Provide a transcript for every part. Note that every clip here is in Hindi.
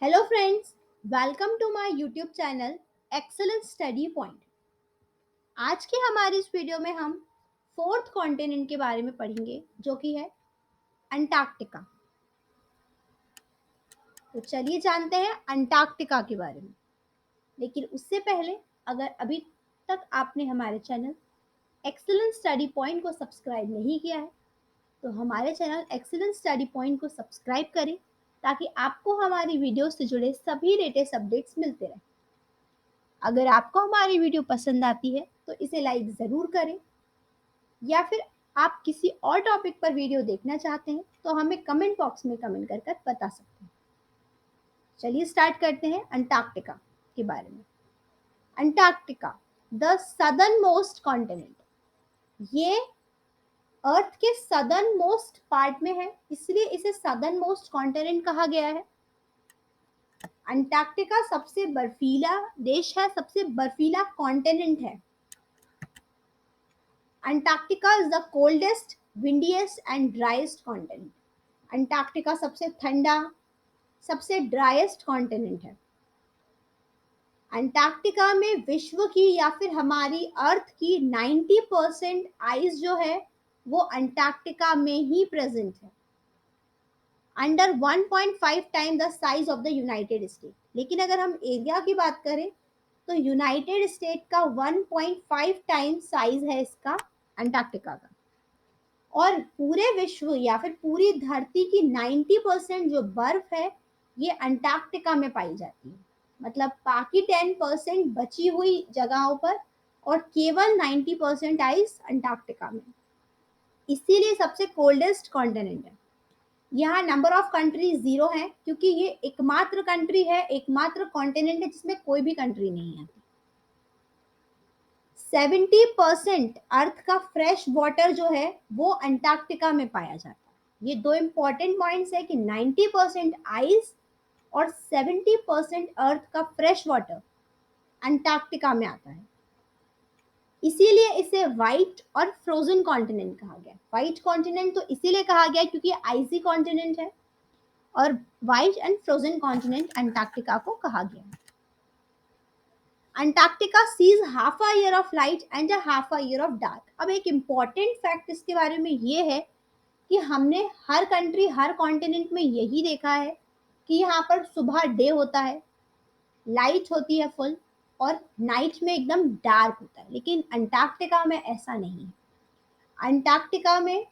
Hello friends, welcome to my YouTube channel excellent study point. आज के हमारे इस वीडियो में हम फोर्थ कॉन्टिनेंट के बारे में पढ़ेंगे जो कि है अंटार्कटिका। तो चलिए जानते हैं अंटार्कटिका के बारे में। लेकिन उससे पहले अगर अभी तक आपने हमारे चैनल एक्सेलेंट स्टडी पॉइंट को सब्सक्राइब नहीं किया है तो हमारे चैनल एक्सेलेंट स्टडी पॉइंट को सब्सक्राइब करें ताकि आपको हमारी वीडियो से जुड़े सभी लेटेस्ट अपडेट्स मिलते रहें। अगर आपको हमारी वीडियो पसंद आती है तो इसे लाइक ज़रूर करें, या फिर आप किसी और टॉपिक पर वीडियो देखना चाहते हैं तो हमें कमेंट बॉक्स में कमेंट कर बता सकते हैं। चलिए स्टार्ट करते हैं अंटार्कटिका के बारे में। Antarctica the southern most continent, ये अर्थ के सदर्न मोस्ट पार्ट में है, इसलिए इसे सदर्न मोस्ट कॉन्टिनेंट कहा गया है। अंटार्कटिका सबसे बर्फीला देश है, सबसे बर्फीला कॉन्टिनेंट है। Antarctica is the coldest, windiest and driest continent. Antarctica सबसे ठंडा, सबसे ड्राइएस्ट कॉन्टिनेंट है। अंटार्कटिका में विश्व की या फिर हमारी अर्थ की 90% आइस जो है वो अंटार्कटिका में ही प्रेजेंट है, under 1.5 time the size of the United state. लेकिन अगर हम एरिया की बात करें तो यूनाइटेड स्टेट का 1.5 टाइम साइज है इसका, अंटार्कटिका का। और पूरे विश्व या फिर पूरी धरती की 90% जो बर्फ है ये अंटार्कटिका में पाई जाती है। मतलब बाकी 10% बची हुई जगहों पर और केवल 90% आइस अंटार्कटिका में, इसीलिए सबसे कोल्डेस्ट कॉन्टिनेंट है। यहाँ नंबर ऑफ कंट्री 0 है क्योंकि ये एकमात्र कंट्री है, एकमात्र कॉन्टिनेंट है जिसमें कोई भी कंट्री नहीं है। 70% अर्थ का फ्रेश वाटर जो है वो अंटार्कटिका में पाया जाता है। ये दो इंपॉर्टेंट पॉइंट्स है कि 90% आइस और 70% अर्थ का फ्रेश वाटर अंटार्कटिका में आता है। इसीलिए इसे व्हाइट और फ्रोजन कॉन्टिनेंट कहा गया। व्हाइट कॉन्टिनेंट तो इसीलिए कहा गया क्योंकि आइसी कॉन्टिनेंट है, और white and frozen continent Antarctica को कहा गया। Antarctica sees half a year of light and half a year of dark. अब एक इम्पॉर्टेंट फैक्ट इसके बारे में ये है कि हमने हर कंट्री, हर कॉन्टिनेंट में यही देखा है कि यहाँ पर सुबह डे होता है, लाइट होती है फुल, और नाइट में एकदम डार्क होता है। लेकिन अंटार्कटिका में ऐसा नहीं है। अंटार्कटिका में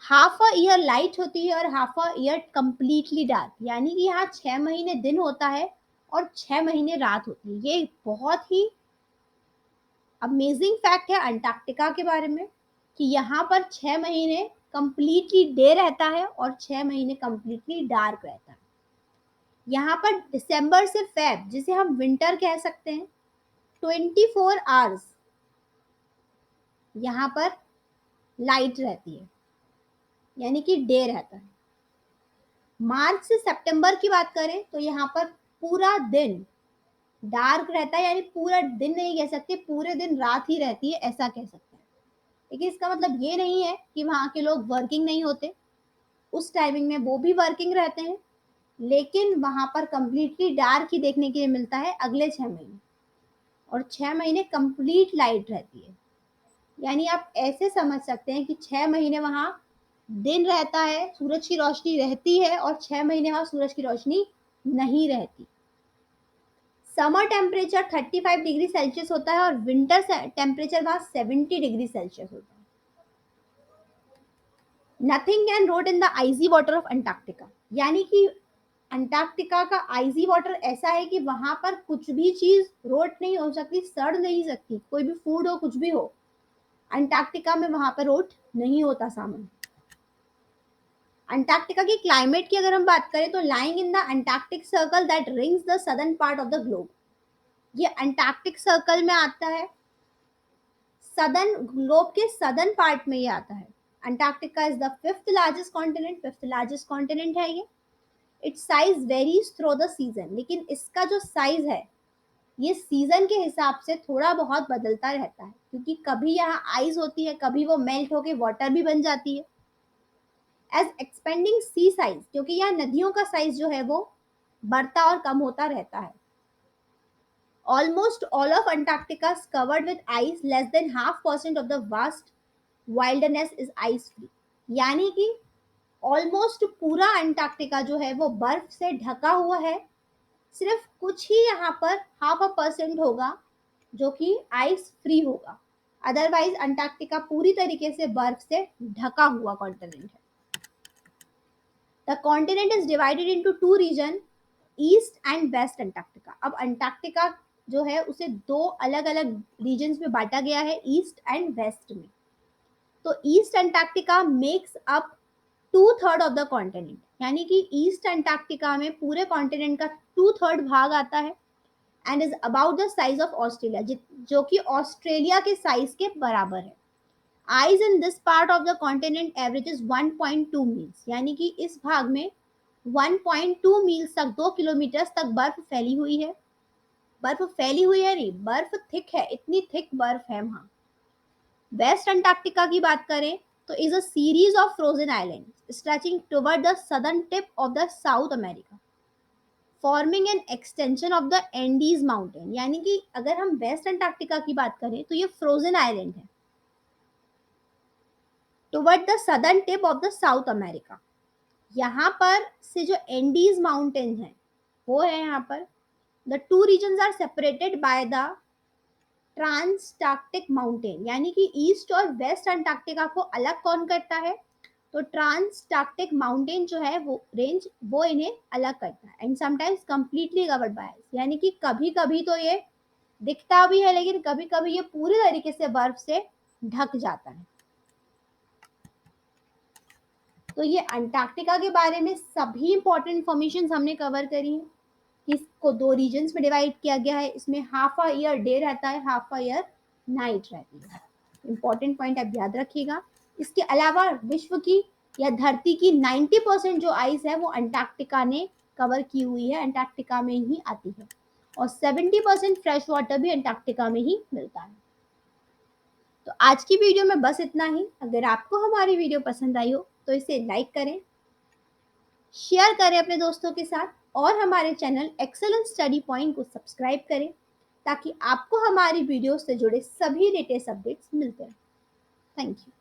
हाफ अ ईयर लाइट होती है और half a year completely dark, यानी कि यहाँ 6 महीने दिन होता है और 6 महीने रात होती है। ये बहुत ही अमेजिंग फैक्ट है अंटार्कटिका के बारे में कि यहाँ पर 6 महीने कंप्लीटली डे रहता है और 6 महीने कंप्लीटली डार्क रहता है। यहाँ पर दिसंबर से फेब, जिसे हम विंटर कह सकते हैं, 24 आवर्स यहाँ पर लाइट रहती है, यानी कि डे रहता है। मार्च से सितंबर की बात करें तो यहाँ पर पूरा दिन डार्क रहता है, यानी पूरा दिन नहीं कह सकते, पूरे दिन रात ही रहती है ऐसा कह सकते हैं। लेकिन इसका मतलब ये नहीं है कि वहाँ के लोग वर्किंग नहीं होते, उस टाइमिंग में वो भी वर्किंग रहते हैं। लेकिन वहाँ पर कंप्लीटली डार्क ही देखने के लिए मिलता है अगले 6 महीने, और 6 महीने कंप्लीट लाइट रहती है। यानी आप ऐसे समझ सकते हैं कि 6 महीने वहाँ दिन रहता है, सूरज की रोशनी रहती है, और 6 महीने वहाँ सूरज की रोशनी नहीं रहती। समर टेम्परेचर 35 डिग्री सेल्सियस होता है और विंटर टेम्परेचर वहाँ 70 डिग्री सेल्सियस होता है। Nothing can wrote in the IG water of Antarctica, यानी कि अंटार्कटिका का आइजी वाटर ऐसा है कि वहां पर कुछ भी चीज रोट नहीं हो सकती, सड़ नहीं सकती। कोई भी फूड हो, कुछ भी हो, अंटार्कटिका में वहां पर रोट नहीं होता सामान। अंटार्कटिका की क्लाइमेट की अगर हम बात करें तो lying in the Antarctic circle that rings the southern part of the globe, ये अंटार्कटिक सर्कल में आता है, सदर्न ग्लोब के सदर्न पार्ट में ये आता है। Antarctica is the fifth largest continent, fifth largest continent है ये। It's size varies through the season, लेकिन इसका जो साइज है ये सीजन के हिसाब से थोड़ा बहुत बदलता रहता है, क्योंकि कभी यहाँ आइस होती है, कभी वो मेल्ट होके वाटर भी बन जाती है। एज एक्सपेंडिंग सी साइज, क्योंकि यहाँ नदियों का साइज जो है वो बढ़ता और कम होता रहता है। Almost all of Antarctica is covered with ice. Less than 0.5% of the vast wilderness is ice free. यानी कि ऑलमोस्ट पूरा अंटार्कटिका जो है वो बर्फ से ढका हुआ है, सिर्फ कुछ ही यहाँ पर 0.5% होगा जो कि आइस फ्री होगा। अदरवाइज अंटार्कटिका पूरी तरीके से बर्फ से ढका हुआ कॉन्टिनेंट है। The continent is divided into two region, east and west Antarctica. अब अंटार्कटिका जो है उसे दो अलग अलग रीजन्स में बांटा गया है, ईस्ट एंड वेस्ट में। तो east Antarctica makes up 2/3 of the continent, यानी कि ईस्ट अंटार्कटिका में पूरे कॉन्टिनेंट का 2/3 भाग आता है and is about the size of Australia, जो कि ऑस्ट्रेलिया के साइज के बराबर है। Ice in this part of the continent averages 1.2 meals, यानी कि इस भाग में 1.2 मील्स तक, 2 किलोमीटर तक बर्फ फैली हुई है। बर्फ फैली हुई है नहीं, बर्फ थिक है, इतनी थिक बर्फ है वहां। वेस्ट अंटार्कटिका की बात करें तो is a series of frozen island stretching toward the southern tip of the south America, forming an extension of the Andes mountain. यानी कि अगर हम वेस्ट अंटार्कटिका की बात करें तो ये फ्रोजन आइलैंड है toward the southern tip of the south America. यहाँ पर से जो एंडीज माउंटेन है वो है यहाँ पर। The two regions are separated by the transantarctic mountain, यानी कि ईस्ट और वेस्ट अंटार्कटिका को अलग कौन करता है, तो ट्रांसटार्कटिक माउंटेन जो है वो रेंज वो इन्हें अलग करता है। And sometimes completely covered by ice, यानी कि कभी कभी तो ये दिखता भी है लेकिन कभी कभी ये पूरी तरीके से बर्फ से ढक जाता है। तो ये अंटार्कटिका के बारे में सभी इंपॉर्टेंट इंफॉर्मेशन हमने कवर करी है। इसको दो रीजन्स में डिवाइड किया गया है, इसमें हाफ अ ईयर डे रहता है, हाफ अ ईयर नाइट रहती है। इंपॉर्टेंट पॉइंट आप याद रखिएगा। इसके अलावा विश्व की या धरती की 90% जो आइस है वो अंटार्कटिका ने कवर की हुई है, अंटार्कटिका में ही आती है। और 70% फ्रेश वाटर भी अंटार्कटिका में ही मिलता है। तो आज की वीडियो में बस इतना ही। अगर आपको हमारी वीडियो पसंद आई हो तो इसे लाइक करें, शेयर करें अपने दोस्तों के साथ और हमारे चैनल एक्सेलेंस स्टडी पॉइंट को सब्सक्राइब करें ताकि आपको हमारी वीडियो से जुड़े सभी लेटेस्ट अपडेट्स मिलते रहें। Thank you.